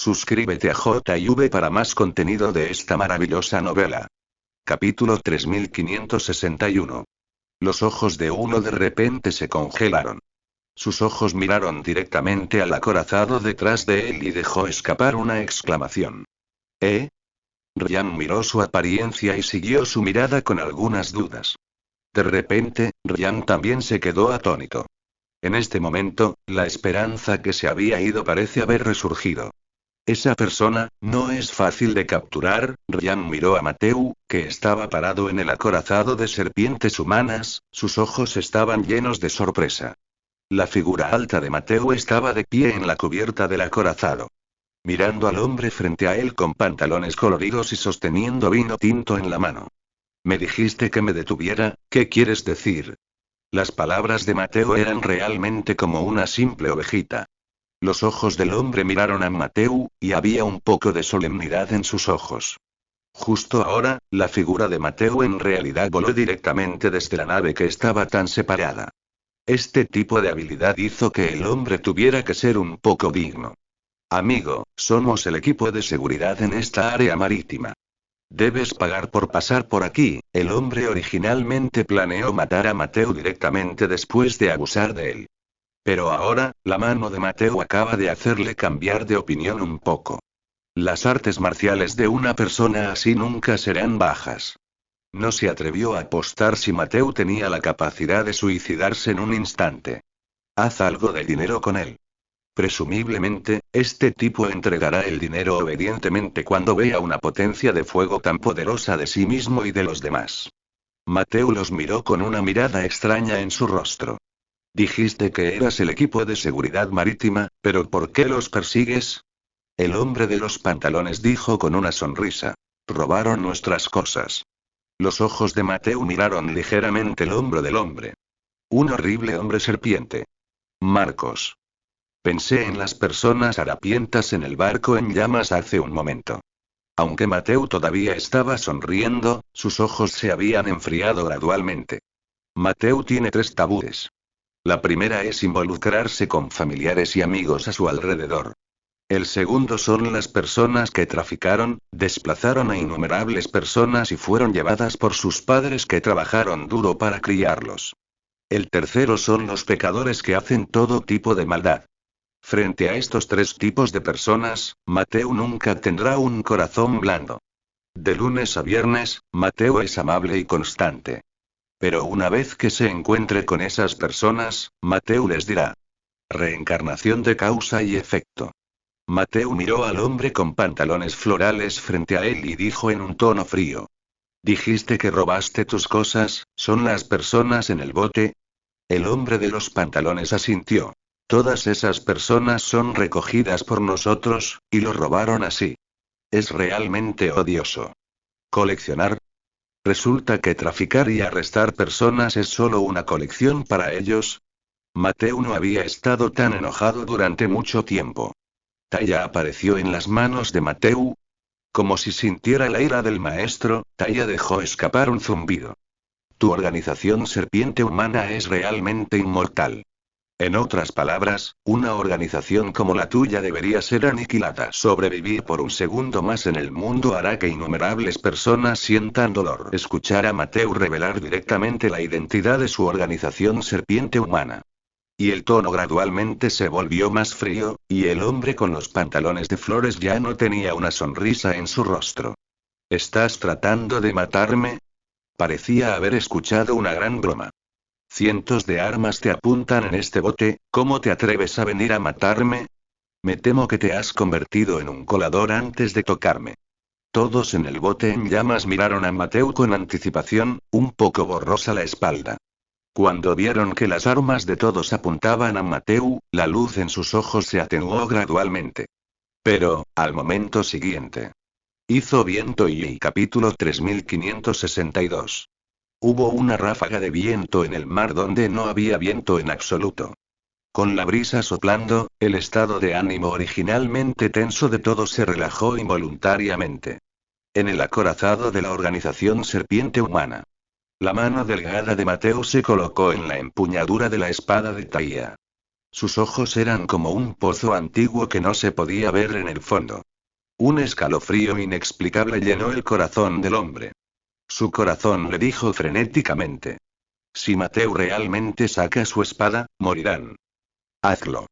Suscríbete a JV para más contenido de esta maravillosa novela. Capítulo 3561. Los ojos de uno de repente se congelaron. Sus ojos miraron directamente al acorazado detrás de él y dejó escapar una exclamación. ¿Eh? Ryan miró su apariencia y siguió su mirada con algunas dudas. De repente, Ryan también se quedó atónito. En este momento, la esperanza que se había ido parece haber resurgido. Esa persona, no es fácil de capturar. Ryan miró a Mateu, que estaba parado en el acorazado de serpientes humanas, sus ojos estaban llenos de sorpresa. La figura alta de Mateu estaba de pie en la cubierta del acorazado. Mirando al hombre frente a él con pantalones coloridos y sosteniendo vino tinto en la mano. Me dijiste que me detuviera, ¿qué quieres decir? Las palabras de Mateu eran realmente como una simple ovejita. Los ojos del hombre miraron a Mateu, y había un poco de solemnidad en sus ojos. Justo ahora, la figura de Mateu en realidad voló directamente desde la nave que estaba tan separada. Este tipo de habilidad hizo que el hombre tuviera que ser un poco digno. Amigo, somos el equipo de seguridad en esta área marítima. Debes pagar por pasar por aquí. El hombre originalmente planeó matar a Mateu directamente después de abusar de él. Pero ahora, la mano de Mateu acaba de hacerle cambiar de opinión un poco. Las artes marciales de una persona así nunca serán bajas. No se atrevió a apostar si Mateu tenía la capacidad de suicidarse en un instante. Haz algo de dinero con él. Presumiblemente, este tipo entregará el dinero obedientemente cuando vea una potencia de fuego tan poderosa de sí mismo y de los demás. Mateu los miró con una mirada extraña en su rostro. Dijiste que eras el equipo de seguridad marítima, pero ¿por qué los persigues? El hombre de los pantalones dijo con una sonrisa. Robaron nuestras cosas. Los ojos de Mateu miraron ligeramente el hombro del hombre. Un horrible hombre serpiente. Marcos. Pensé en las personas harapientas en el barco en llamas hace un momento. Aunque Mateu todavía estaba sonriendo, sus ojos se habían enfriado gradualmente. Mateu tiene 3 tabúes. La primera es involucrarse con familiares y amigos a su alrededor. El segundo son las personas que traficaron, desplazaron a innumerables personas y fueron llevadas por sus padres que trabajaron duro para criarlos. El tercero son los pecadores que hacen todo tipo de maldad. Frente a estos 3 tipos de personas, Mateu nunca tendrá un corazón blando. De lunes a viernes, Mateu es amable y constante. Pero una vez que se encuentre con esas personas, Mateu les dirá. Reencarnación de causa y efecto. Mateu miró al hombre con pantalones florales frente a él y dijo en un tono frío. Dijiste que robaste tus cosas, ¿son las personas en el bote? El hombre de los pantalones asintió. Todas esas personas son recogidas por nosotros, y lo robaron así. Es realmente odioso. ¿Coleccionar? ¿Resulta que traficar y arrestar personas es solo una colección para ellos? Mateu no había estado tan enojado durante mucho tiempo. Taya apareció en las manos de Mateu. Como si sintiera la ira del maestro, Taya dejó escapar un zumbido. Tu organización serpiente humana es realmente inmortal. En otras palabras, una organización como la tuya debería ser aniquilada. Sobrevivir por un segundo más en el mundo hará que innumerables personas sientan dolor. Escuchar a Mateu revelar directamente la identidad de su organización serpiente humana. Y el tono gradualmente se volvió más frío, y el hombre con los pantalones de flores ya no tenía una sonrisa en su rostro. ¿Estás tratando de matarme? Parecía haber escuchado una gran broma. Cientos de armas te apuntan en este bote, ¿cómo te atreves a venir a matarme? Me temo que te has convertido en un colador antes de tocarme. Todos en el bote en llamas miraron a Mateu con anticipación, un poco borrosa la espalda. Cuando vieron que las armas de todos apuntaban a Mateu, la luz en sus ojos se atenuó gradualmente. Pero, al momento siguiente. Hizo viento y capítulo 3562. Hubo una ráfaga de viento en el mar donde no había viento en absoluto. Con la brisa soplando, el estado de ánimo originalmente tenso de todos se relajó involuntariamente. En el acorazado de la organización serpiente humana. La mano delgada de Mateu se colocó en la empuñadura de la espada de Taya. Sus ojos eran como un pozo antiguo que no se podía ver en el fondo. Un escalofrío inexplicable llenó el corazón del hombre. Su corazón le dijo frenéticamente: si Mateo realmente saca su espada, morirán. Hazlo.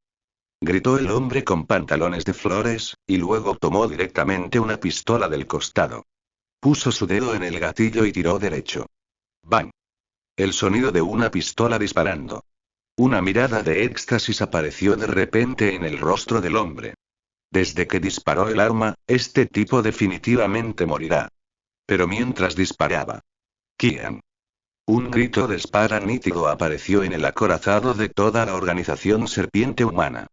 Gritó el hombre con pantalones de flores, y luego tomó directamente una pistola del costado. Puso su dedo en el gatillo y tiró derecho. ¡Bang! El sonido de una pistola disparando. Una mirada de éxtasis apareció de repente en el rostro del hombre. Desde que disparó el arma, este tipo definitivamente morirá. Pero mientras disparaba, Kian. Un grito de espada nítido apareció en el acorazado de toda la organización Serpiente Humana.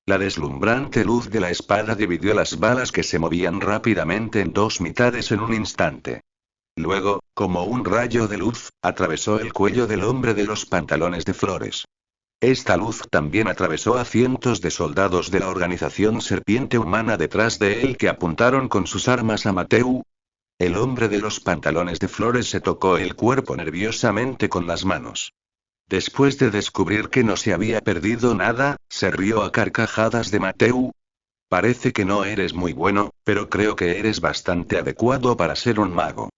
La deslumbrante luz de la espada dividió las balas que se movían rápidamente en dos mitades en un instante. Luego, como un rayo de luz, atravesó el cuello del hombre de los pantalones de flores. Esta luz también atravesó a cientos de soldados de la organización Serpiente Humana detrás de él que apuntaron con sus armas a Mateu. El hombre de los pantalones de flores se tocó el cuerpo nerviosamente con las manos. Después de descubrir que no se había perdido nada, se rió a carcajadas de Mateu. Parece que no eres muy bueno, pero creo que eres bastante adecuado para ser un mago.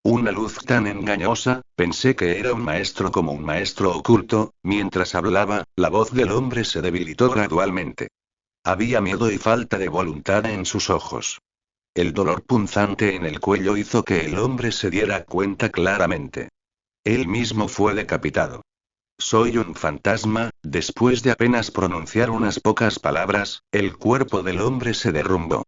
Una luz tan engañosa, pensé que era un maestro como un maestro oculto. Mientras hablaba, la voz del hombre se debilitó gradualmente. Había miedo y falta de voluntad en sus ojos. El dolor punzante en el cuello hizo que el hombre se diera cuenta claramente. Él mismo fue decapitado. Soy un fantasma. Después de apenas pronunciar unas pocas palabras, el cuerpo del hombre se derrumbó.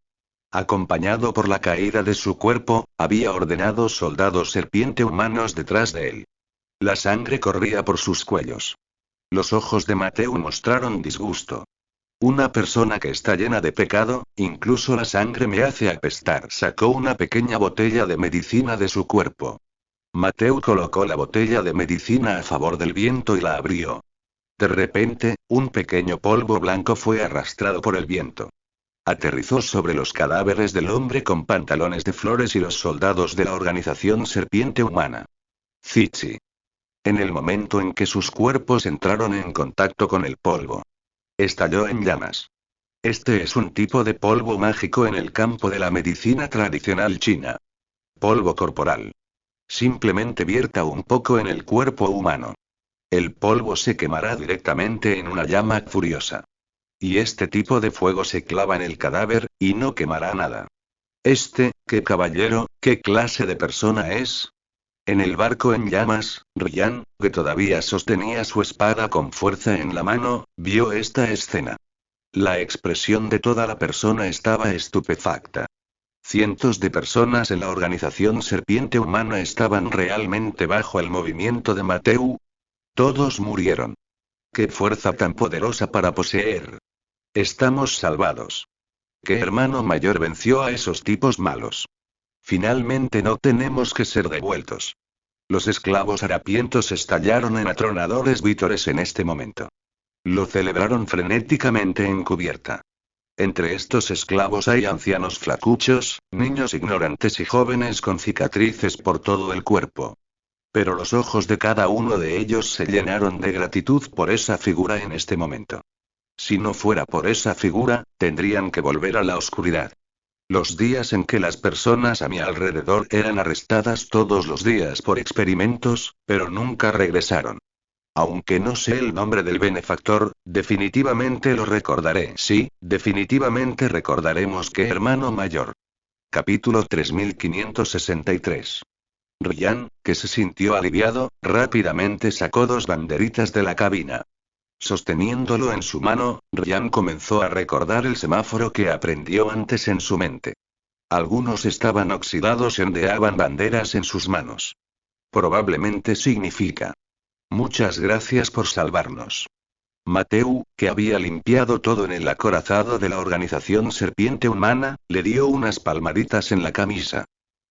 Acompañado por la caída de su cuerpo, había ordenados soldados serpiente humanos detrás de él. La sangre corría por sus cuellos. Los ojos de Mateu mostraron disgusto. Una persona que está llena de pecado, incluso la sangre me hace apestar. Sacó una pequeña botella de medicina de su cuerpo. Mateu colocó la botella de medicina a favor del viento y la abrió. De repente, un pequeño polvo blanco fue arrastrado por el viento. Aterrizó sobre los cadáveres del hombre con pantalones de flores y los soldados de la organización Serpiente Humana. Zichi. En el momento en que sus cuerpos entraron en contacto con el polvo, estalló en llamas. Este es un tipo de polvo mágico en el campo de la medicina tradicional china. Polvo corporal. Simplemente vierta un poco en el cuerpo humano. El polvo se quemará directamente en una llama furiosa. Y este tipo de fuego se clava en el cadáver, y no quemará nada. ¿Qué caballero, qué clase de persona es? En el barco en llamas, Ryan, que todavía sostenía su espada con fuerza en la mano, vio esta escena. La expresión de toda la persona estaba estupefacta. Cientos de personas en la organización Serpiente Humana estaban realmente bajo el movimiento de Mateu. Todos murieron. ¡Qué fuerza tan poderosa para poseer! Estamos salvados. ¿Qué hermano mayor venció a esos tipos malos? Finalmente no tenemos que ser devueltos. Los esclavos harapientos estallaron en atronadores vítores en este momento. Lo celebraron frenéticamente en cubierta. Entre estos esclavos hay ancianos flacuchos, niños ignorantes y jóvenes con cicatrices por todo el cuerpo. Pero los ojos de cada uno de ellos se llenaron de gratitud por esa figura en este momento. Si no fuera por esa figura, tendrían que volver a la oscuridad. Los días en que las personas a mi alrededor eran arrestadas todos los días por experimentos, pero nunca regresaron. Aunque no sé el nombre del benefactor, definitivamente lo recordaré. Sí, definitivamente recordaremos que hermano mayor. Capítulo 3563. Ryan, que se sintió aliviado, rápidamente sacó dos banderitas de la cabina. Sosteniéndolo en su mano, Ryan comenzó a recordar el semáforo que aprendió antes en su mente. Algunos estaban oxidados y ondeaban banderas en sus manos. Probablemente significa: muchas gracias por salvarnos. Mateu, que había limpiado todo en el acorazado de la organización Serpiente Humana, le dio unas palmaditas en la camisa.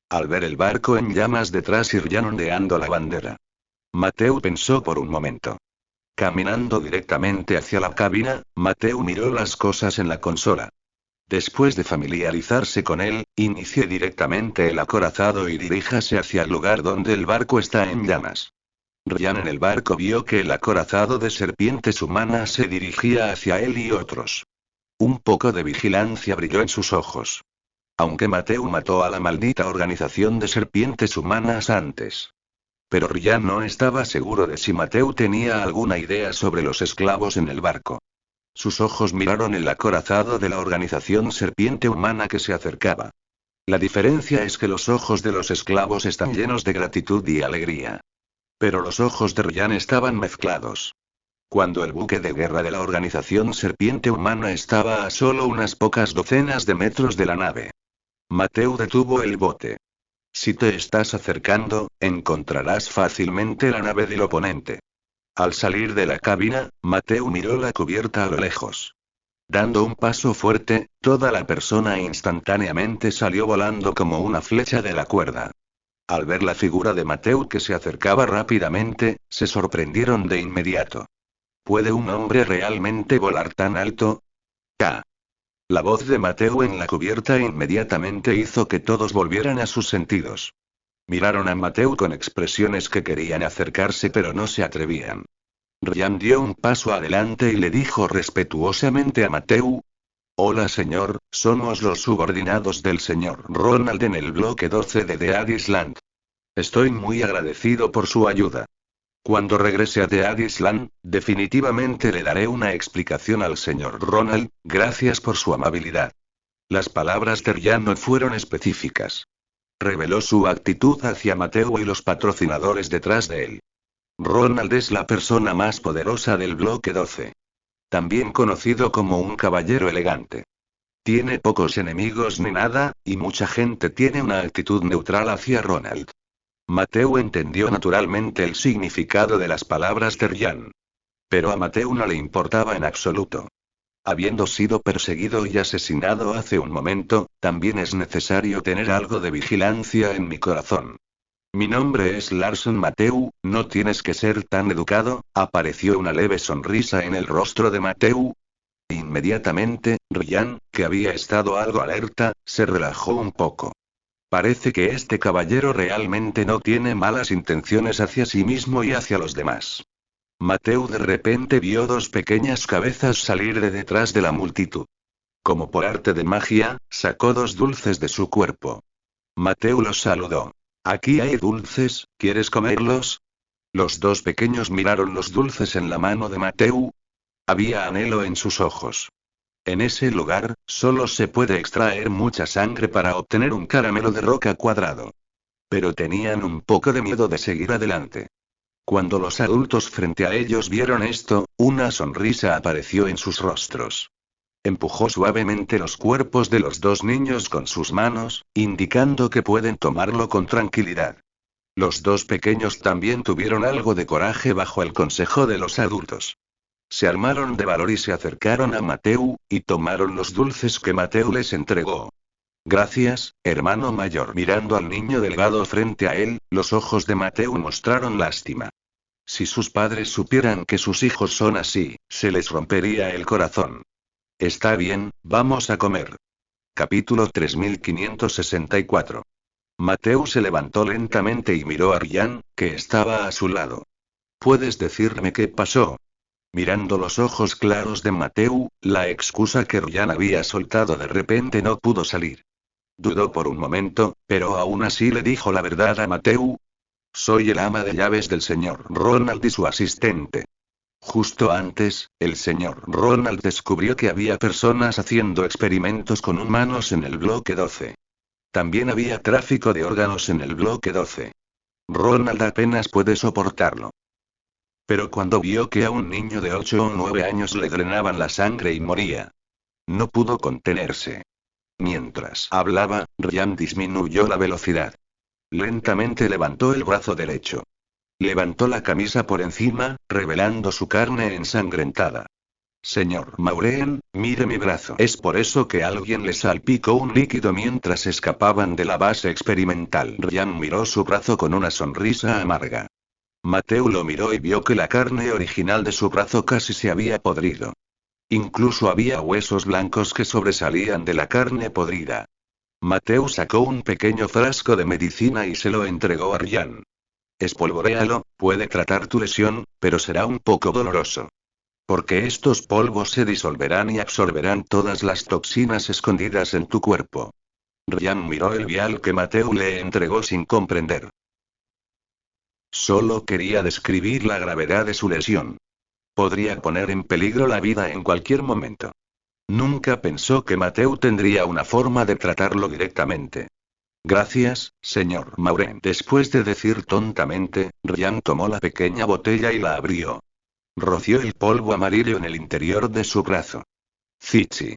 Al ver el barco en llamas detrás y Ryan ondeando la bandera, Mateu pensó por un momento. Caminando directamente hacia la cabina, Mateu miró las cosas en la consola. Después de familiarizarse con él, inicie directamente el acorazado y diríjase hacia el lugar donde el barco está en llamas. Ryan en el barco vio que el acorazado de serpientes humanas se dirigía hacia él y otros. Un poco de vigilancia brilló en sus ojos. Aunque Mateu mató a la maldita organización de serpientes humanas antes. Pero Ryan no estaba seguro de si Mateu tenía alguna idea sobre los esclavos en el barco. Sus ojos miraron el acorazado de la organización serpiente humana que se acercaba. La diferencia es que los ojos de los esclavos están llenos de gratitud y alegría. Pero los ojos de Ryan estaban mezclados. Cuando el buque de guerra de la organización serpiente humana estaba a solo unas pocas docenas de metros de la nave. Mateu detuvo el bote. Si te estás acercando, encontrarás fácilmente la nave del oponente. Al salir de la cabina, Mateu miró la cubierta a lo lejos. Dando un paso fuerte, toda la persona instantáneamente salió volando como una flecha de la cuerda. Al ver la figura de Mateu que se acercaba rápidamente, se sorprendieron de inmediato. ¿Puede un hombre realmente volar tan alto? ¡Ca! La voz de Mateu en la cubierta inmediatamente hizo que todos volvieran a sus sentidos. Miraron a Mateu con expresiones que querían acercarse pero no se atrevían. Ryan dio un paso adelante y le dijo respetuosamente a Mateu: «Hola señor, somos los subordinados del señor Ronald en el bloque 12 de The Island. Estoy muy agradecido por su ayuda. Cuando regrese a The Island, definitivamente le daré una explicación al señor Ronald, gracias por su amabilidad». Las palabras de Ryan no fueron específicas. Reveló su actitud hacia Mateu y los patrocinadores detrás de él. Ronald es la persona más poderosa del bloque 12. También conocido como un caballero elegante. Tiene pocos enemigos ni nada, y mucha gente tiene una actitud neutral hacia Ronald. Mateu entendió naturalmente el significado de las palabras de Ryan. Pero a Mateu no le importaba en absoluto. Habiendo sido perseguido y asesinado hace un momento, también es necesario tener algo de vigilancia en mi corazón. Mi nombre es Larson Mateu, no tienes que ser tan educado. Apareció una leve sonrisa en el rostro de Mateu. Inmediatamente, Ryan, que había estado algo alerta, se relajó un poco. Parece que este caballero realmente no tiene malas intenciones hacia sí mismo y hacia los demás. Mateu de repente vio dos pequeñas cabezas salir de detrás de la multitud. Como por arte de magia, sacó dos dulces de su cuerpo. Mateu los saludó. «Aquí hay dulces, ¿quieres comerlos?» Los dos pequeños miraron los dulces en la mano de Mateu. Había anhelo en sus ojos. En ese lugar, solo se puede extraer mucha sangre para obtener un caramelo de roca cuadrado. Pero tenían un poco de miedo de seguir adelante. Cuando los adultos frente a ellos vieron esto, una sonrisa apareció en sus rostros. Empujó suavemente los cuerpos de los dos niños con sus manos, indicando que pueden tomarlo con tranquilidad. Los dos pequeños también tuvieron algo de coraje bajo el consejo de los adultos. Se armaron de valor y se acercaron a Mateu, y tomaron los dulces que Mateu les entregó. «Gracias, hermano mayor». Mirando al niño delgado frente a él, los ojos de Mateu mostraron lástima. Si sus padres supieran que sus hijos son así, se les rompería el corazón. «Está bien, vamos a comer». Capítulo 3564. Mateu se levantó lentamente y miró a Ryan, que estaba a su lado. «¿Puedes decirme qué pasó?» Mirando los ojos claros de Mateu, la excusa que Ryan había soltado de repente no pudo salir. Dudó por un momento, pero aún así le dijo la verdad a Mateu. «Soy el ama de llaves del señor Ronald y su asistente». Justo antes, el señor Ronald descubrió que había personas haciendo experimentos con humanos en el bloque 12. También había tráfico de órganos en el bloque 12. Ronald apenas puede soportarlo. Pero cuando vio que a un niño de 8 o 9 años le drenaban la sangre y moría, no pudo contenerse. Mientras hablaba, Ryan disminuyó la velocidad. Lentamente levantó el brazo derecho. Levantó la camisa por encima, revelando su carne ensangrentada. «Señor Maureen, mire mi brazo». Es por eso que alguien le salpicó un líquido mientras escapaban de la base experimental. Ryan miró su brazo con una sonrisa amarga. Mateu lo miró y vio que la carne original de su brazo casi se había podrido. Incluso había huesos blancos que sobresalían de la carne podrida. Mateu sacó un pequeño frasco de medicina y se lo entregó a Ryan. Espolvoréalo, puede tratar tu lesión, pero será un poco doloroso. Porque estos polvos se disolverán y absorberán todas las toxinas escondidas en tu cuerpo. Ryan miró el vial que Mateo le entregó sin comprender. Solo quería describir la gravedad de su lesión. Podría poner en peligro la vida en cualquier momento. Nunca pensó que Mateo tendría una forma de tratarlo directamente. Gracias, señor Maureen. Después de decir tontamente, Ryan tomó la pequeña botella y la abrió. Roció el polvo amarillo en el interior de su brazo. Zizi.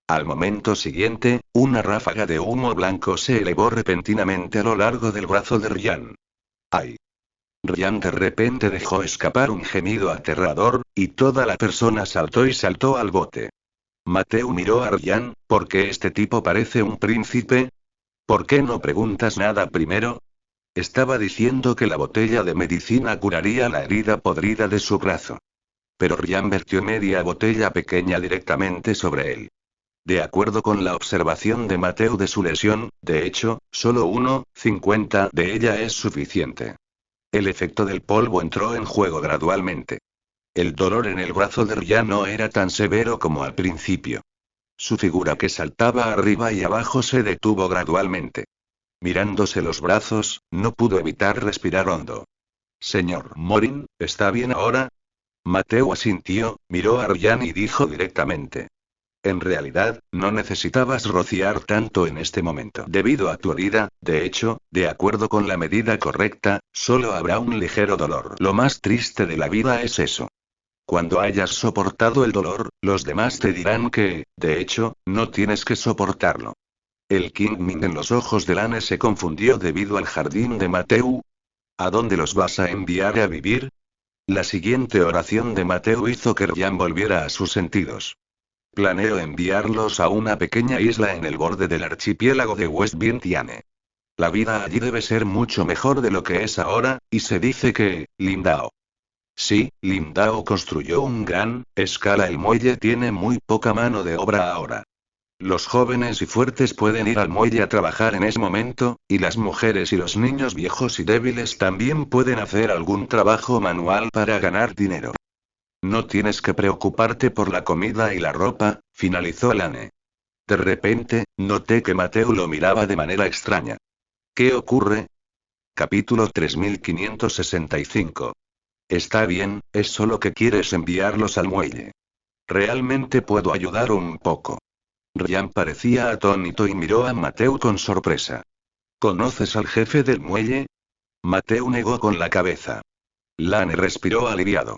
Al momento siguiente, una ráfaga de humo blanco se elevó repentinamente a lo largo del brazo de Ryan. ¡Ay! Ryan de repente dejó escapar un gemido aterrador, y toda la persona saltó al bote. Mateo miró a Ryan, ¿por qué este tipo parece un príncipe? ¿Por qué no preguntas nada primero? Estaba diciendo que la botella de medicina curaría la herida podrida de su brazo. Pero Ryan vertió media botella pequeña directamente sobre él. De acuerdo con la observación de Mateo de su lesión, de hecho, solo 1,50 de ella es suficiente. El efecto del polvo entró en juego gradualmente. El dolor en el brazo de Ryan no era tan severo como al principio. Su figura que saltaba arriba y abajo se detuvo gradualmente. Mirándose los brazos, no pudo evitar respirar hondo. Señor Morin, ¿está bien ahora? Mateo asintió, miró a Ryan y dijo directamente. En realidad, no necesitabas rociar tanto en este momento. Debido a tu herida, de hecho, de acuerdo con la medida correcta, solo habrá un ligero dolor. Lo más triste de la vida es eso. Cuando hayas soportado el dolor, los demás te dirán que, de hecho, no tienes que soportarlo. El Kingmin en los ojos de Lane se confundió debido al jardín de Mateo. ¿A dónde los vas a enviar a vivir? La siguiente oración de Mateo hizo que Ryan volviera a sus sentidos. Planeo enviarlos a una pequeña isla en el borde del archipiélago de West Vientiane. La vida allí debe ser mucho mejor de lo que es ahora, y se dice que, Lindao. Sí, Lindao construyó un gran escala. El muelle tiene muy poca mano de obra ahora. Los jóvenes y fuertes pueden ir al muelle a trabajar en ese momento, y las mujeres y los niños viejos y débiles también pueden hacer algún trabajo manual para ganar dinero. No tienes que preocuparte por la comida y la ropa, finalizó Lane. De repente, noté que Mateo lo miraba de manera extraña. ¿Qué ocurre? Capítulo 3565. Está bien, es solo que quieres enviarlos al muelle. Realmente puedo ayudar un poco. Ryan parecía atónito y miró a Mateo con sorpresa. ¿Conoces al jefe del muelle? Mateo negó con la cabeza. Lane respiró aliviado.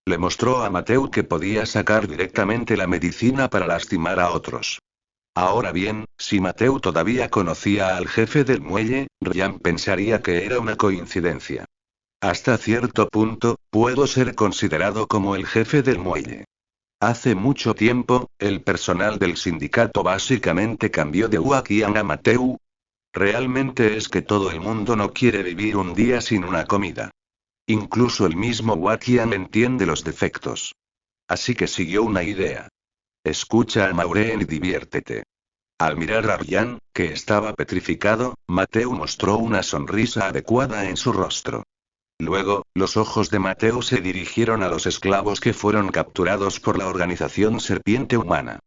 Le mostró a Mateo que podía sacar directamente la medicina para lastimar a otros. Ahora bien, si Mateo todavía conocía al jefe del muelle, Ryan pensaría que era una coincidencia. Hasta cierto punto, puedo ser considerado como el jefe del muelle. Hace mucho tiempo, el personal del sindicato básicamente cambió de Wakian a Mateo. Realmente es que todo el mundo no quiere vivir un día sin una comida. Incluso el mismo Wakian entiende los defectos. Así que siguió una idea. Escucha a Maureen y diviértete. Al mirar a Ryan, que estaba petrificado, Mateo mostró una sonrisa adecuada en su rostro. Luego, los ojos de Mateo se dirigieron a los esclavos que fueron capturados por la organización Serpiente Humana.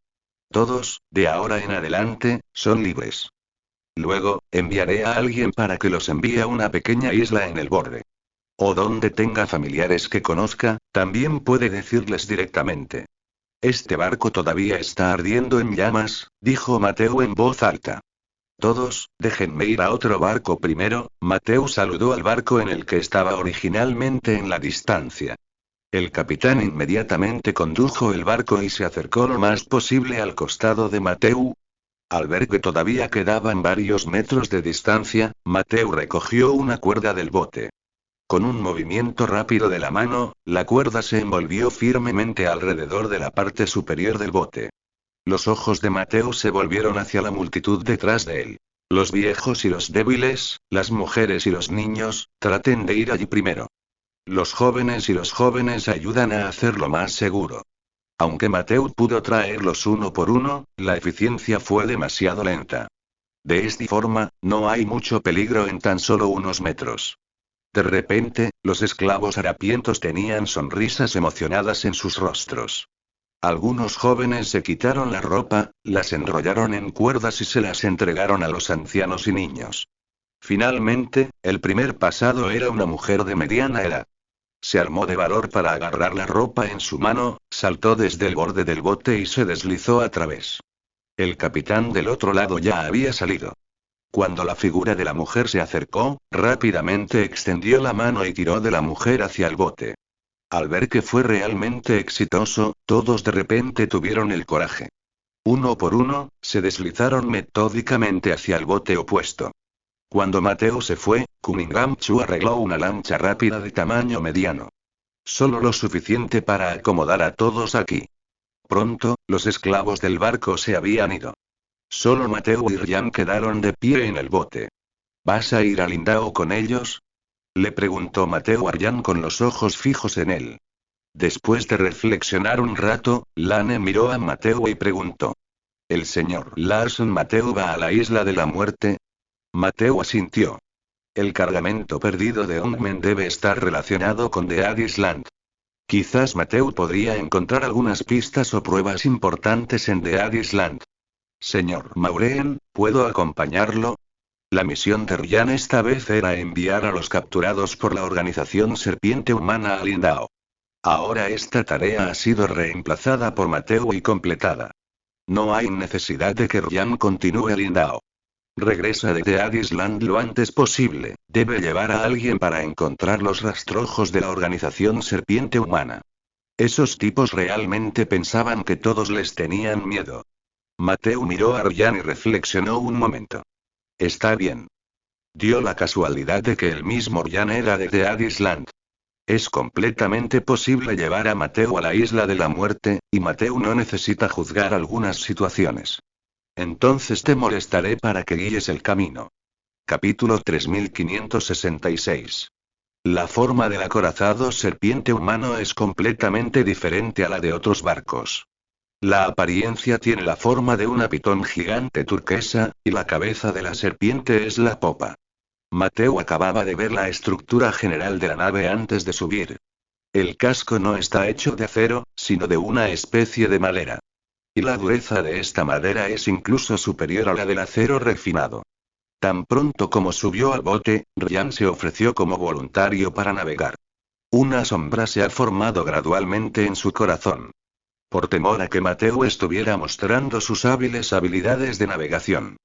Todos, de ahora en adelante, son libres. Luego, enviaré a alguien para que los envíe a una pequeña isla en el borde. O donde tenga familiares que conozca, también puede decirles directamente. Este barco todavía está ardiendo en llamas, dijo Mateo en voz alta. Todos, déjenme ir a otro barco primero. Mateo saludó al barco en el que estaba originalmente en la distancia. El capitán inmediatamente condujo el barco y se acercó lo más posible al costado de Mateo. Al ver que todavía quedaban varios metros de distancia, Mateo recogió una cuerda del bote. Con un movimiento rápido de la mano, la cuerda se envolvió firmemente alrededor de la parte superior del bote. Los ojos de Mateo se volvieron hacia la multitud detrás de él. Los viejos y los débiles, las mujeres y los niños, traten de ir allí primero. Los jóvenes ayudan a hacerlo más seguro. Aunque Mateo pudo traerlos uno por uno, la eficiencia fue demasiado lenta. De esta forma, no hay mucho peligro en tan solo unos metros. De repente, los esclavos harapientos tenían sonrisas emocionadas en sus rostros. Algunos jóvenes se quitaron la ropa, las enrollaron en cuerdas y se las entregaron a los ancianos y niños. Finalmente, el primer pasado era una mujer de mediana edad. Se armó de valor para agarrar la ropa en su mano, saltó desde el borde del bote y se deslizó a través. El capitán del otro lado ya había salido. Cuando la figura de la mujer se acercó, rápidamente extendió la mano y tiró de la mujer hacia el bote. Al ver que fue realmente exitoso, todos de repente tuvieron el coraje. Uno por uno, se deslizaron metódicamente hacia el bote opuesto. Cuando Mateo se fue, Cunningham Chu arregló una lancha rápida de tamaño mediano. Solo lo suficiente para acomodar a todos aquí. Pronto, los esclavos del barco se habían ido. Solo Mateo y Ryan quedaron de pie en el bote. ¿Vas a ir a Lindao con ellos? Le preguntó Mateo a Ryan con los ojos fijos en él. Después de reflexionar un rato, Lane miró a Mateo y preguntó. ¿El señor Larson Mateo va a la isla de la muerte? Mateo asintió. El cargamento perdido de Ongmen debe estar relacionado con The Addis Land. Quizás Mateo podría encontrar algunas pistas o pruebas importantes en The Addis Land. Señor Maureen, ¿puedo acompañarlo? La misión de Ryan esta vez era enviar a los capturados por la organización Serpiente Humana a Lindao. Ahora esta tarea ha sido reemplazada por Mateo y completada. No hay necesidad de que Ryan continúe a Lindao. Regresa de The Addis Land lo antes posible, debe llevar a alguien para encontrar los rastrojos de la organización Serpiente Humana. Esos tipos realmente pensaban que todos les tenían miedo. Mateo miró a Ryan y reflexionó un momento. Está bien. Dio la casualidad de que el mismo Ryan era de The Addis Land. Es completamente posible llevar a Mateo a la isla de la muerte, y Mateo no necesita juzgar algunas situaciones. Entonces te molestaré para que guíes el camino. Capítulo 3566. La forma del acorazado serpiente humano es completamente diferente a la de otros barcos. La apariencia tiene la forma de una pitón gigante turquesa, y la cabeza de la serpiente es la popa. Mateo acababa de ver la estructura general de la nave antes de subir. El casco no está hecho de acero, sino de una especie de madera. Y la dureza de esta madera es incluso superior a la del acero refinado. Tan pronto como subió al bote, Ryan se ofreció como voluntario para navegar. Una sombra se ha formado gradualmente en su corazón. Por temor a que Mateo estuviera mostrando sus hábiles habilidades de navegación.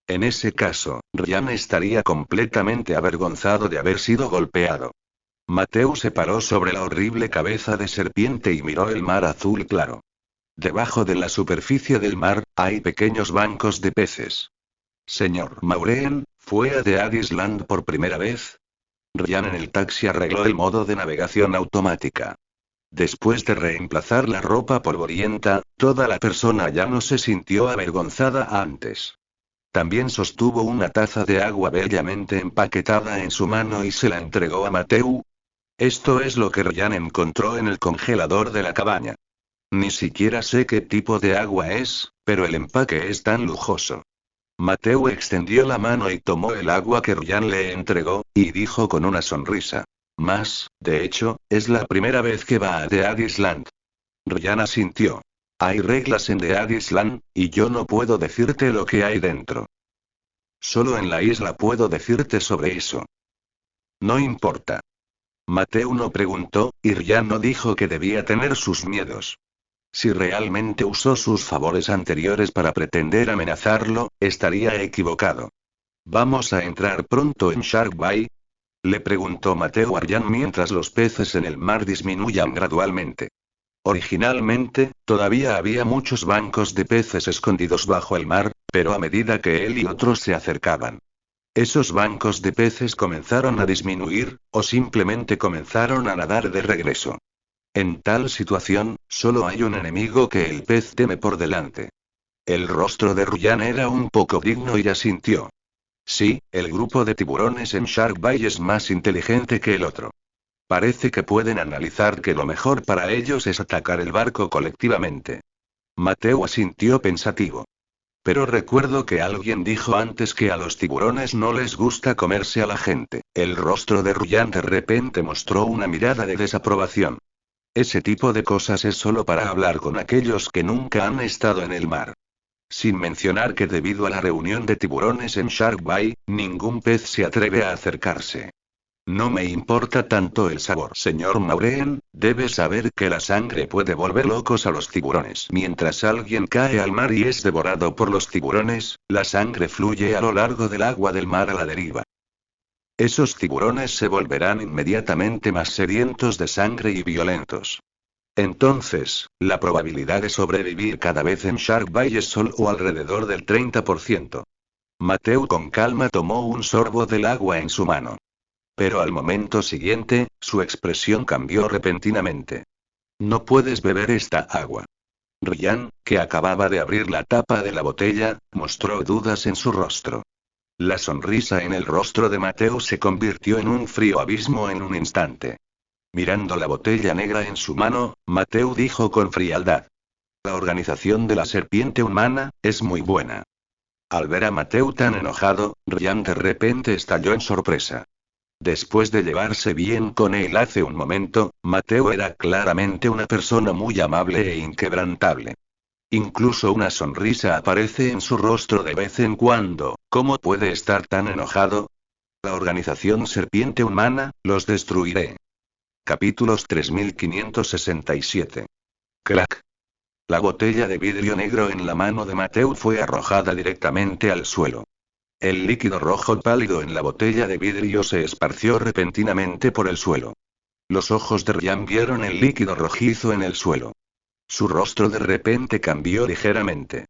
En ese caso, Ryan estaría completamente avergonzado de haber sido golpeado. Mateo se paró sobre la horrible cabeza de serpiente y miró el mar azul claro. Debajo de la superficie del mar, hay pequeños bancos de peces. Señor Maureen, ¿fue a The Addis Land por primera vez? Ryan en el taxi arregló el modo de navegación automática. Después de reemplazar la ropa polvorienta, toda la persona ya no se sintió avergonzada antes. También sostuvo una taza de agua bellamente empaquetada en su mano y se la entregó a Mateo. Esto es lo que Ryan encontró en el congelador de la cabaña. Ni siquiera sé qué tipo de agua es, pero el empaque es tan lujoso. Mateo extendió la mano y tomó el agua que Ryan le entregó, y dijo con una sonrisa. De hecho, es la primera vez que va a The Addis Land. Ryan asintió. Hay reglas en The Addis Land, y yo no puedo decirte lo que hay dentro. Solo en la isla puedo decirte sobre eso. No importa. Mateo no preguntó, y Ryan no dijo que debía tener sus miedos. Si realmente usó sus favores anteriores para pretender amenazarlo, estaría equivocado. ¿Vamos a entrar pronto en Shark Bay? Le preguntó Mateo a Ryan mientras los peces en el mar disminuían gradualmente. Originalmente, todavía había muchos bancos de peces escondidos bajo el mar, pero a medida que él y otros se acercaban, esos bancos de peces comenzaron a disminuir, o simplemente comenzaron a nadar de regreso. En tal situación, solo hay un enemigo que el pez teme por delante. El rostro de Ryan era un poco digno y asintió. Sí, el grupo de tiburones en Shark Bay es más inteligente que el otro. Parece que pueden analizar que lo mejor para ellos es atacar el barco colectivamente. Mateo asintió pensativo. Pero recuerdo que alguien dijo antes que a los tiburones no les gusta comerse a la gente. El rostro de Ryan de repente mostró una mirada de desaprobación. Ese tipo de cosas es solo para hablar con aquellos que nunca han estado en el mar. Sin mencionar que debido a la reunión de tiburones en Shark Bay, ningún pez se atreve a acercarse. No me importa tanto el sabor. Señor Maureen, debe saber que la sangre puede volver locos a los tiburones. Mientras alguien cae al mar y es devorado por los tiburones, la sangre fluye a lo largo del agua del mar a la deriva. Esos tiburones se volverán inmediatamente más sedientos de sangre y violentos. Entonces, la probabilidad de sobrevivir cada vez en Shark Bay es solo alrededor del 30%. Mateo con calma tomó un sorbo del agua en su mano. Pero al momento siguiente, su expresión cambió repentinamente. No puedes beber esta agua. Ryan, que acababa de abrir la tapa de la botella, mostró dudas en su rostro. La sonrisa en el rostro de Mateo se convirtió en un frío abismo en un instante. Mirando la botella negra en su mano, Mateo dijo con frialdad. La organización de la serpiente humana es muy buena. Al ver a Mateo tan enojado, Ryan de repente estalló en sorpresa. Después de llevarse bien con él hace un momento, Mateo era claramente una persona muy amable e inquebrantable. Incluso una sonrisa aparece en su rostro de vez en cuando. ¿Cómo puede estar tan enojado? La organización Serpiente Humana, los destruiré. Capítulos 3567. Crack. La botella de vidrio negro en la mano de Mateo fue arrojada directamente al suelo. El líquido rojo pálido en la botella de vidrio se esparció repentinamente por el suelo. Los ojos de Ryan vieron el líquido rojizo en el suelo. Su rostro de repente cambió ligeramente.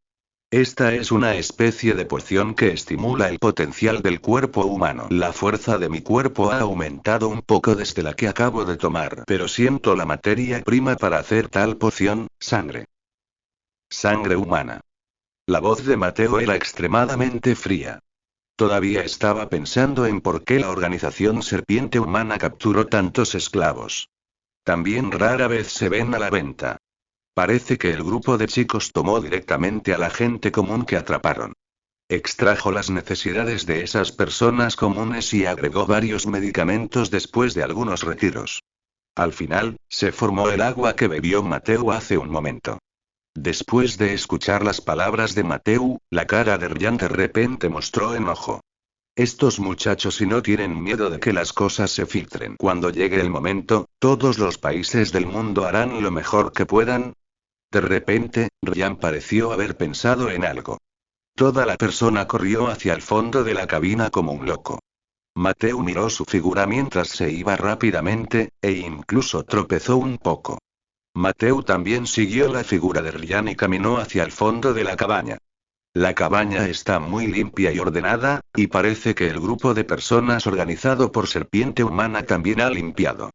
Esta es una especie de poción que estimula el potencial del cuerpo humano. La fuerza de mi cuerpo ha aumentado un poco desde la que acabo de tomar, pero siento la materia prima para hacer tal poción, sangre. Sangre humana. La voz de Mateo era extremadamente fría. Todavía estaba pensando en por qué la organización Serpiente Humana capturó tantos esclavos. También rara vez se ven a la venta. Parece que el grupo de chicos tomó directamente a la gente común que atraparon. Extrajo las necesidades de esas personas comunes y agregó varios medicamentos después de algunos retiros. Al final, se formó el agua que bebió Mateo hace un momento. Después de escuchar las palabras de Mateo, la cara de Ryan de repente mostró enojo. Estos muchachos y no tienen miedo de que las cosas se filtren. Cuando llegue el momento, todos los países del mundo harán lo mejor que puedan. De repente, Ryan pareció haber pensado en algo. Toda la persona corrió hacia el fondo de la cabina como un loco. Mateo miró su figura mientras se iba rápidamente, e incluso tropezó un poco. Mateo también siguió la figura de Ryan y caminó hacia el fondo de la cabaña. La cabaña está muy limpia y ordenada, y parece que el grupo de personas organizado por Serpiente Humana también ha limpiado.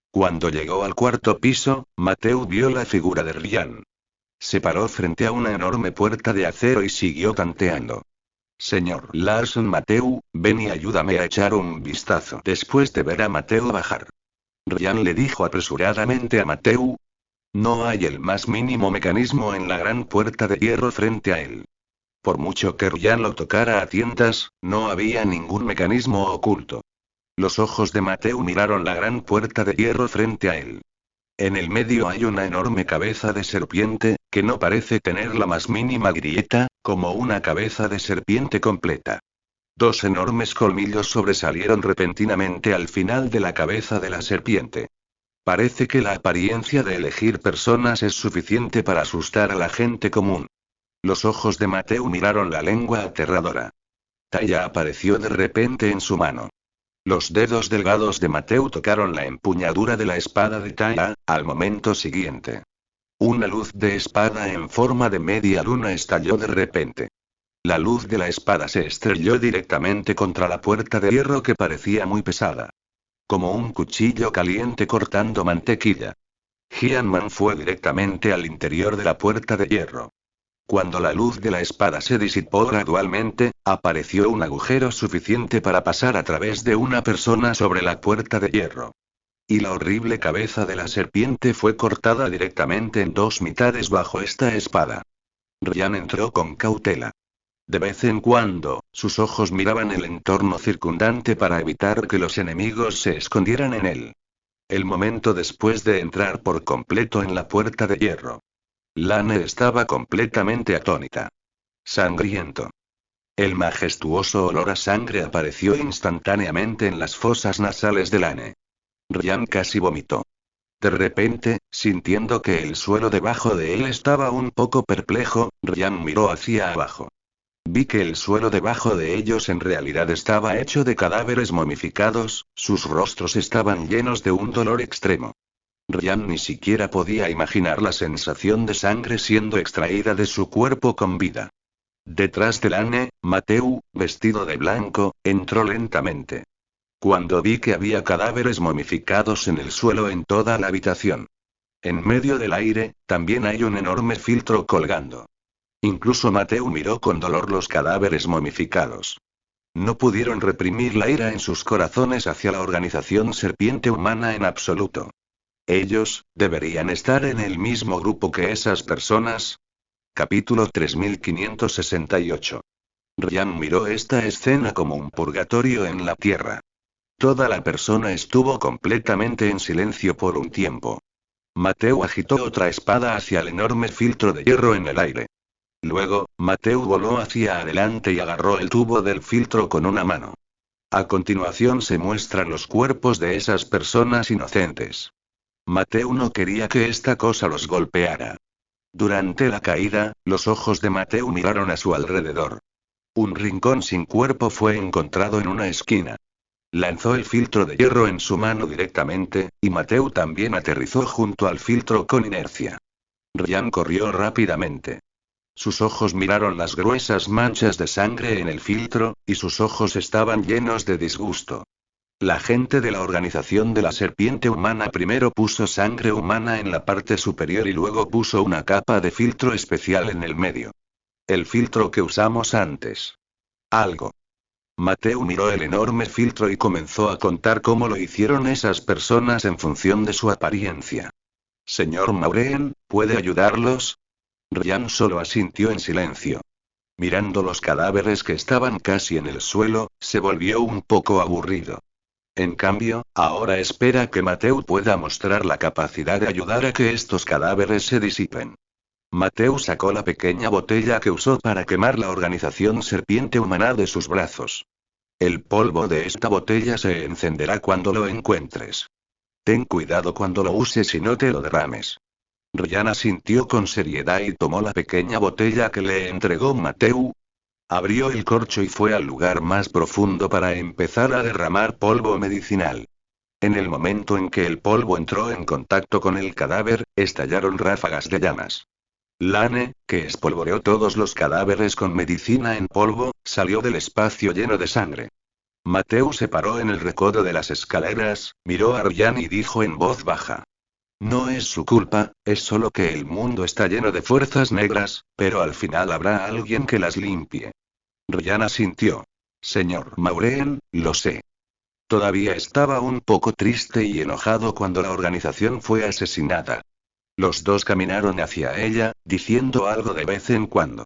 Cuando llegó al cuarto piso, Mateo vio la figura de Ryan. Se paró frente a una enorme puerta de acero y siguió tanteando. Señor Larson Mateo, ven y ayúdame a echar un vistazo. Después de ver a Mateo bajar, Ryan le dijo apresuradamente a Mateo. No hay el más mínimo mecanismo en la gran puerta de hierro frente a él. Por mucho que Ryan lo tocara a tientas, no había ningún mecanismo oculto. Los ojos de Mateo miraron la gran puerta de hierro frente a él. En el medio hay una enorme cabeza de serpiente, que no parece tener la más mínima grieta, como una cabeza de serpiente completa. Dos enormes colmillos sobresalieron repentinamente al final de la cabeza de la serpiente. Parece que la apariencia de elegir personas es suficiente para asustar a la gente común. Los ojos de Mateo miraron la lengua aterradora. Taya apareció de repente en su mano. Los dedos delgados de Mateo tocaron la empuñadura de la espada de Taya, al momento siguiente. Una luz de espada en forma de media luna estalló de repente. La luz de la espada se estrelló directamente contra la puerta de hierro que parecía muy pesada. Como un cuchillo caliente cortando mantequilla. Hyman fue directamente al interior de la puerta de hierro. Cuando la luz de la espada se disipó gradualmente, apareció un agujero suficiente para pasar a través de una persona sobre la puerta de hierro. Y la horrible cabeza de la serpiente fue cortada directamente en dos mitades bajo esta espada. Ryan entró con cautela. De vez en cuando, sus ojos miraban el entorno circundante para evitar que los enemigos se escondieran en él. El momento después de entrar por completo en la puerta de hierro. Lane estaba completamente atónita. Sangriento. El majestuoso olor a sangre apareció instantáneamente en las fosas nasales de Lane. Ryan casi vomitó. De repente, sintiendo que el suelo debajo de él estaba un poco perplejo, Ryan miró hacia abajo. Vi que el suelo debajo de ellos en realidad estaba hecho de cadáveres momificados, sus rostros estaban llenos de un dolor extremo. Ryan ni siquiera podía imaginar la sensación de sangre siendo extraída de su cuerpo con vida. Detrás de Lane, Mateu, vestido de blanco, entró lentamente. Cuando vi que había cadáveres momificados en el suelo en toda la habitación. En medio del aire, también hay un enorme filtro colgando. Incluso Mateu miró con dolor los cadáveres momificados. No pudieron reprimir la ira en sus corazones hacia la organización serpiente humana en absoluto. Ellos, ¿deberían estar en el mismo grupo que esas personas? Capítulo 3568. Ryan miró esta escena como un purgatorio en la tierra. Toda la persona estuvo completamente en silencio por un tiempo. Mateu agitó otra espada hacia el enorme filtro de hierro en el aire. Luego, Mateu voló hacia adelante y agarró el tubo del filtro con una mano. A continuación se muestran los cuerpos de esas personas inocentes. Mateu no quería que esta cosa los golpeara. Durante la caída, los ojos de Mateu miraron a su alrededor. Un rincón sin cuerpo fue encontrado en una esquina. Lanzó el filtro de hierro en su mano directamente, y Mateu también aterrizó junto al filtro con inercia. Ryan corrió rápidamente. Sus ojos miraron las gruesas manchas de sangre en el filtro, y sus ojos estaban llenos de disgusto. La gente de la organización de la serpiente humana primero puso sangre humana en la parte superior y luego puso una capa de filtro especial en el medio. El filtro que usamos antes. Algo. Mateu miró el enorme filtro y comenzó a contar cómo lo hicieron esas personas en función de su apariencia. Señor Maureen, ¿puede ayudarlos? Ryan solo asintió en silencio. Mirando los cadáveres que estaban casi en el suelo, se volvió un poco aburrido. En cambio, ahora espera que Mateu pueda mostrar la capacidad de ayudar a que estos cadáveres se disipen. Mateu sacó la pequeña botella que usó para quemar la organización serpiente humana de sus brazos. El polvo de esta botella se encenderá cuando lo encuentres. Ten cuidado cuando lo uses y no te lo derrames. Ryan asintió con seriedad y tomó la pequeña botella que le entregó Mateu. Abrió el corcho y fue al lugar más profundo para empezar a derramar polvo medicinal. En el momento en que el polvo entró en contacto con el cadáver, estallaron ráfagas de llamas. Lane, que espolvoreó todos los cadáveres con medicina en polvo, salió del espacio lleno de sangre. Mateu se paró en el recodo de las escaleras, miró a Ryan y dijo en voz baja. No es su culpa, es solo que el mundo está lleno de fuerzas negras, pero al final habrá alguien que las limpie. Ryan asintió. Señor Maureen, lo sé. Todavía estaba un poco triste y enojado cuando la organización fue asesinada. Los dos caminaron hacia ella, diciendo algo de vez en cuando.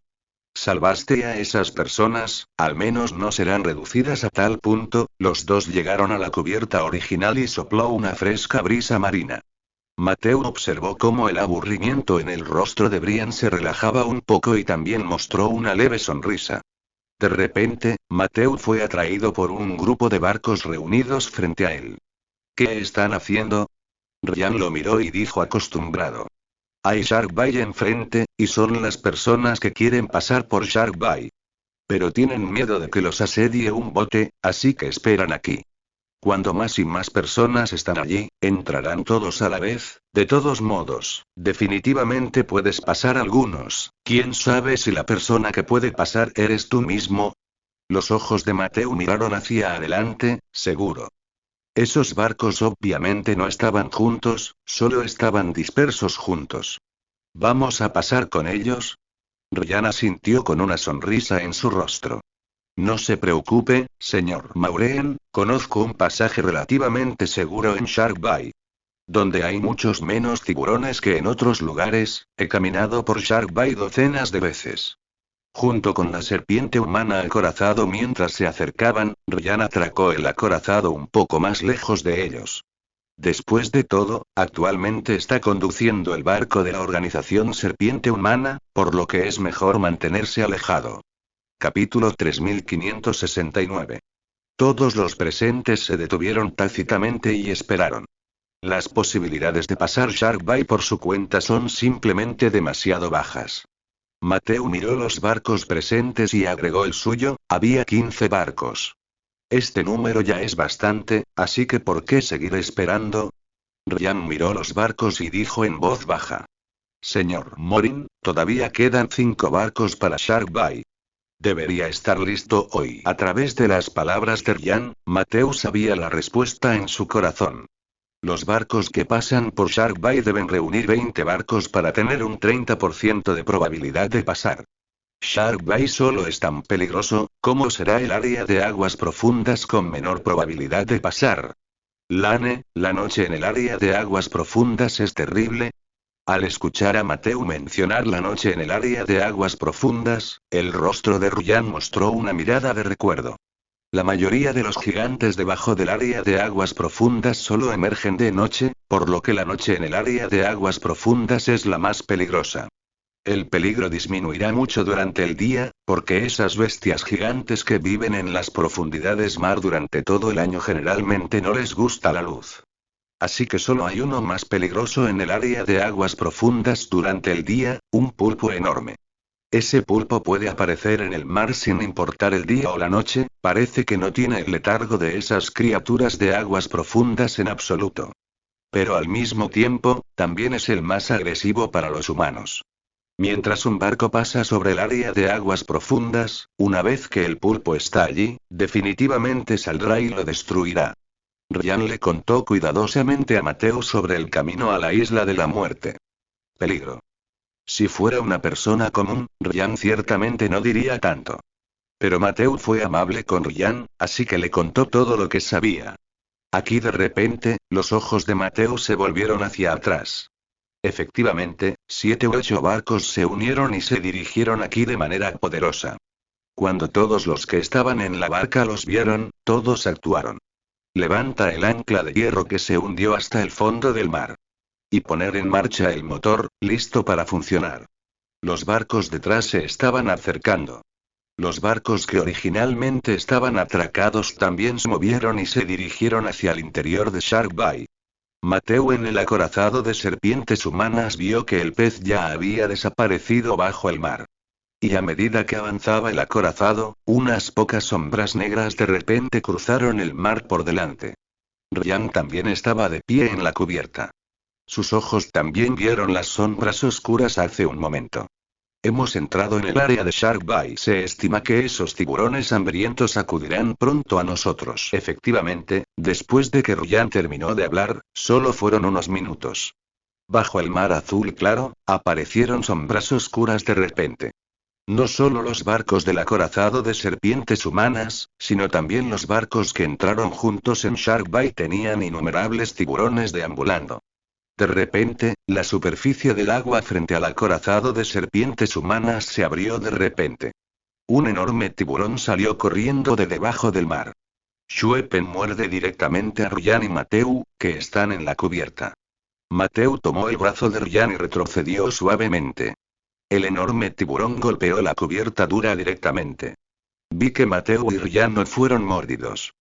Salvaste a esas personas, al menos no serán reducidas a tal punto. Los dos llegaron a la cubierta original y sopló una fresca brisa marina. Mateu observó cómo el aburrimiento en el rostro de Brian se relajaba un poco y también mostró una leve sonrisa. De repente, Mateu fue atraído por un grupo de barcos reunidos frente a él. ¿Qué están haciendo? Ryan lo miró y dijo acostumbrado. Hay Shark Bay enfrente, y son las personas que quieren pasar por Shark Bay. Pero tienen miedo de que los asedie un bote, así que esperan aquí. Cuando más y más personas están allí, entrarán todos a la vez. De todos modos, definitivamente puedes pasar algunos. ¿Quién sabe si la persona que puede pasar eres tú mismo? Los ojos de Mateu miraron hacia adelante, seguro. Esos barcos obviamente no estaban juntos, solo estaban dispersos juntos. ¿Vamos a pasar con ellos? Ryan asintió con una sonrisa en su rostro. No se preocupe, señor Maureen, conozco un pasaje relativamente seguro en Shark Bay. Donde hay muchos menos tiburones que en otros lugares, he caminado por Shark Bay docenas de veces. Junto con la serpiente humana acorazado mientras se acercaban, Ryan atracó el acorazado un poco más lejos de ellos. Después de todo, actualmente está conduciendo el barco de la organización Serpiente Humana, por lo que es mejor mantenerse alejado. Capítulo 3569. Todos los presentes se detuvieron tácitamente y esperaron. Las posibilidades de pasar Shark Bay por su cuenta son simplemente demasiado bajas. Mateo miró los barcos presentes y agregó el suyo, había 15 barcos. Este número ya es bastante, así que ¿por qué seguir esperando? Ryan miró los barcos y dijo en voz baja. Señor Morin, todavía quedan 5 barcos para Shark Bay. Debería estar listo hoy. A través de las palabras de Ryan, Mateo sabía la respuesta en su corazón. Los barcos que pasan por Shark Bay deben reunir 20 barcos para tener un 30% de probabilidad de pasar. Shark Bay solo es tan peligroso, ¿cómo será el área de aguas profundas con menor probabilidad de pasar? Lane, la noche en el área de aguas profundas es terrible. Al escuchar a Mateo mencionar la noche en el área de aguas profundas, el rostro de Ryan mostró una mirada de recuerdo. La mayoría de los gigantes debajo del área de aguas profundas solo emergen de noche, por lo que la noche en el área de aguas profundas es la más peligrosa. El peligro disminuirá mucho durante el día, porque esas bestias gigantes que viven en las profundidades mar durante todo el año generalmente no les gusta la luz. Así que solo hay uno más peligroso en el área de aguas profundas durante el día, un pulpo enorme. Ese pulpo puede aparecer en el mar sin importar el día o la noche, parece que no tiene el letargo de esas criaturas de aguas profundas en absoluto. Pero al mismo tiempo, también es el más agresivo para los humanos. Mientras un barco pasa sobre el área de aguas profundas, una vez que el pulpo está allí, definitivamente saldrá y lo destruirá. Ryan le contó cuidadosamente a Mateo sobre el camino a la isla de la muerte. Peligro. Si fuera una persona común, Ryan ciertamente no diría tanto. Pero Mateo fue amable con Ryan, así que le contó todo lo que sabía. Aquí de repente, los ojos de Mateo se volvieron hacia atrás. Efectivamente, 7 u 8 barcos se unieron y se dirigieron aquí de manera poderosa. Cuando todos los que estaban en la barca los vieron, todos actuaron. Levanta el ancla de hierro que se hundió hasta el fondo del mar. Y poner en marcha el motor, listo para funcionar. Los barcos detrás se estaban acercando. Los barcos que originalmente estaban atracados también se movieron y se dirigieron hacia el interior de Shark Bay. Mateo en el acorazado de serpientes humanas vio que el pez ya había desaparecido bajo el mar. Y a medida que avanzaba el acorazado, unas pocas sombras negras de repente cruzaron el mar por delante. Ryan también estaba de pie en la cubierta. Sus ojos también vieron las sombras oscuras hace un momento. Hemos entrado en el área de Shark Bay. Se estima que esos tiburones hambrientos acudirán pronto a nosotros. Efectivamente, después de que Ryan terminó de hablar, solo fueron unos minutos. Bajo el mar azul claro, aparecieron sombras oscuras de repente. No solo los barcos del acorazado de serpientes humanas, sino también los barcos que entraron juntos en Shark Bay tenían innumerables tiburones deambulando. De repente, la superficie del agua frente al acorazado de serpientes humanas se abrió de repente. Un enorme tiburón salió corriendo de debajo del mar. Schweppen muerde directamente a Ryan y Mateu, que están en la cubierta. Mateu tomó el brazo de Ryan y retrocedió suavemente. El enorme tiburón golpeó la cubierta dura directamente. Vi que Mateu y Ryan no fueron mordidos.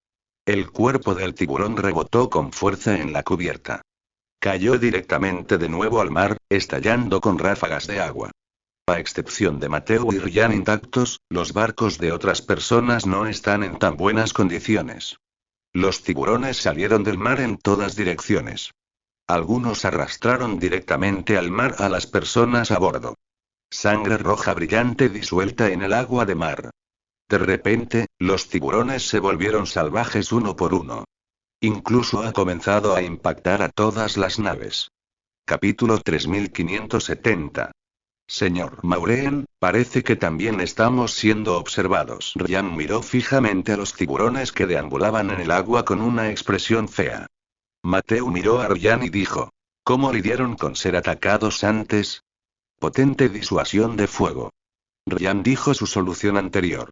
El cuerpo del tiburón rebotó con fuerza en la cubierta. Cayó directamente de nuevo al mar, estallando con ráfagas de agua. A excepción de Mateo y Ryan intactos, los barcos de otras personas no están en tan buenas condiciones. Los tiburones salieron del mar en todas direcciones. Algunos arrastraron directamente al mar a las personas a bordo. Sangre roja brillante disuelta en el agua de mar. De repente, los tiburones se volvieron salvajes uno por uno. Incluso ha comenzado a impactar a todas las naves. Capítulo 3570. Señor Maureen, parece que también estamos siendo observados. Ryan miró fijamente a los tiburones que deambulaban en el agua con una expresión fea. Mateo miró a Ryan y dijo: ¿Cómo lidiaron con ser atacados antes? Potente disuasión de fuego. Ryan dijo su solución anterior.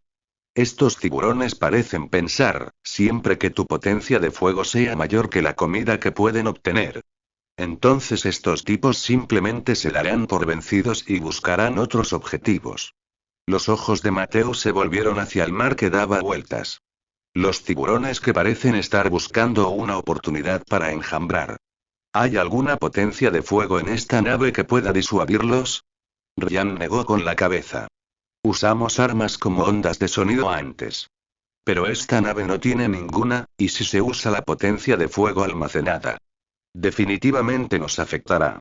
Estos tiburones parecen pensar, siempre que tu potencia de fuego sea mayor que la comida que pueden obtener. Entonces estos tipos simplemente se darán por vencidos y buscarán otros objetivos. Los ojos de Mateo se volvieron hacia el mar que daba vueltas. Los tiburones que parecen estar buscando una oportunidad para enjambrar. ¿Hay alguna potencia de fuego en esta nave que pueda disuadirlos? Ryan negó con la cabeza. Usamos armas como ondas de sonido antes. Pero esta nave no tiene ninguna, y si se usa la potencia de fuego almacenada, definitivamente nos afectará.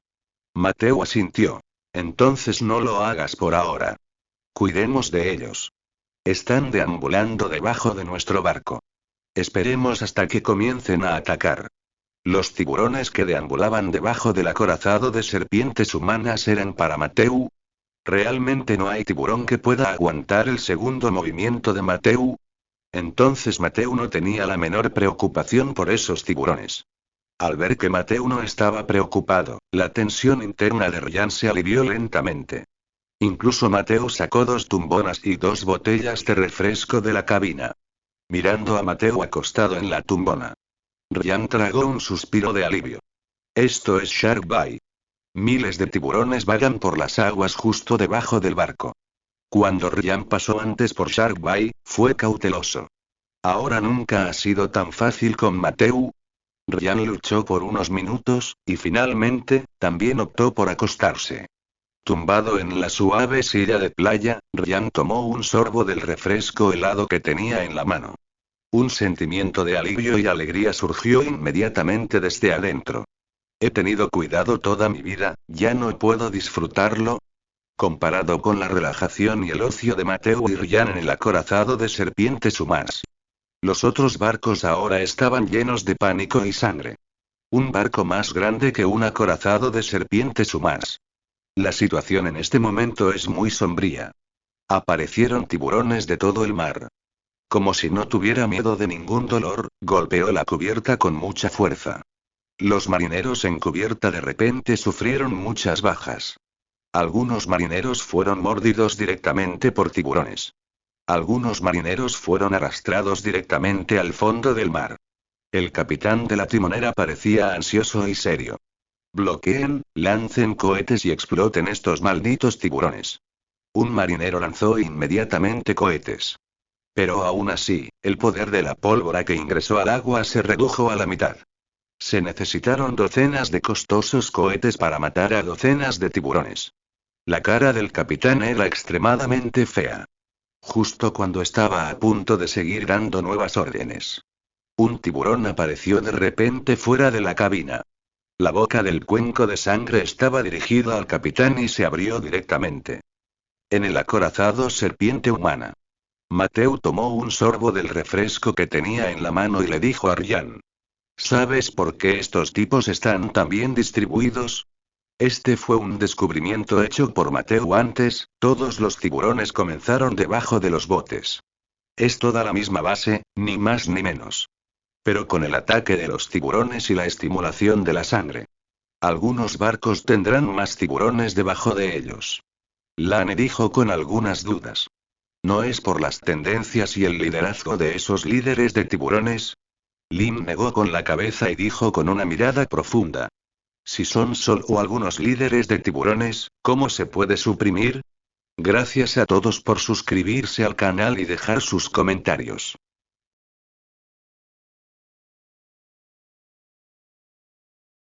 Mateo asintió. Entonces no lo hagas por ahora. Cuidemos de ellos. Están deambulando debajo de nuestro barco. Esperemos hasta que comiencen a atacar. Los tiburones que deambulaban debajo del acorazado de serpientes humanas eran para Mateo. ¿Realmente no hay tiburón que pueda aguantar el segundo movimiento de Mateo? Entonces Mateo no tenía la menor preocupación por esos tiburones. Al ver que Mateo no estaba preocupado, la tensión interna de Ryan se alivió lentamente. Incluso Mateo sacó 2 tumbonas y 2 botellas de refresco de la cabina. Mirando a Mateo acostado en la tumbona, Ryan tragó un suspiro de alivio. Esto es Shark Bay. Miles de tiburones vagan por las aguas justo debajo del barco. Cuando Ryan pasó antes por Shark Bay, fue cauteloso. Ahora nunca ha sido tan fácil con Mateo. Ryan luchó por unos minutos, y finalmente, también optó por acostarse. Tumbado en la suave silla de playa, Ryan tomó un sorbo del refresco helado que tenía en la mano. Un sentimiento de alivio y alegría surgió inmediatamente desde adentro. He tenido cuidado toda mi vida, ¿ya no puedo disfrutarlo? Comparado con la relajación y el ocio de Mateo y Ryan en el acorazado de serpientes humanas. Los otros barcos ahora estaban llenos de pánico y sangre. Un barco más grande que un acorazado de serpientes humanas. La situación en este momento es muy sombría. Aparecieron tiburones de todo el mar. Como si no tuviera miedo de ningún dolor, golpeó la cubierta con mucha fuerza. Los marineros en cubierta de repente sufrieron muchas bajas. Algunos marineros fueron mordidos directamente por tiburones. Algunos marineros fueron arrastrados directamente al fondo del mar. El capitán de la timonera parecía ansioso y serio. Bloqueen, lancen cohetes y exploten estos malditos tiburones. Un marinero lanzó inmediatamente cohetes. Pero aún así, el poder de la pólvora que ingresó al agua se redujo a la mitad. Se necesitaron docenas de costosos cohetes para matar a docenas de tiburones. La cara del capitán era extremadamente fea. Justo cuando estaba a punto de seguir dando nuevas órdenes, un tiburón apareció de repente fuera de la cabina. La boca del cuenco de sangre estaba dirigida al capitán y se abrió directamente. En el acorazado serpiente humana. Mateo tomó un sorbo del refresco que tenía en la mano y le dijo a Ryan. ¿Sabes por qué estos tipos están tan bien distribuidos? Este fue un descubrimiento hecho por Mateo antes, todos los tiburones comenzaron debajo de los botes. Es toda la misma base, ni más ni menos. Pero con el ataque de los tiburones y la estimulación de la sangre. Algunos barcos tendrán más tiburones debajo de ellos. Lane dijo con algunas dudas. ¿No es por las tendencias y el liderazgo de esos líderes de tiburones? Lim negó con la cabeza y dijo con una mirada profunda. Si son solo algunos líderes de tiburones, ¿cómo se puede suprimir? Gracias a todos por suscribirse al canal y dejar sus comentarios.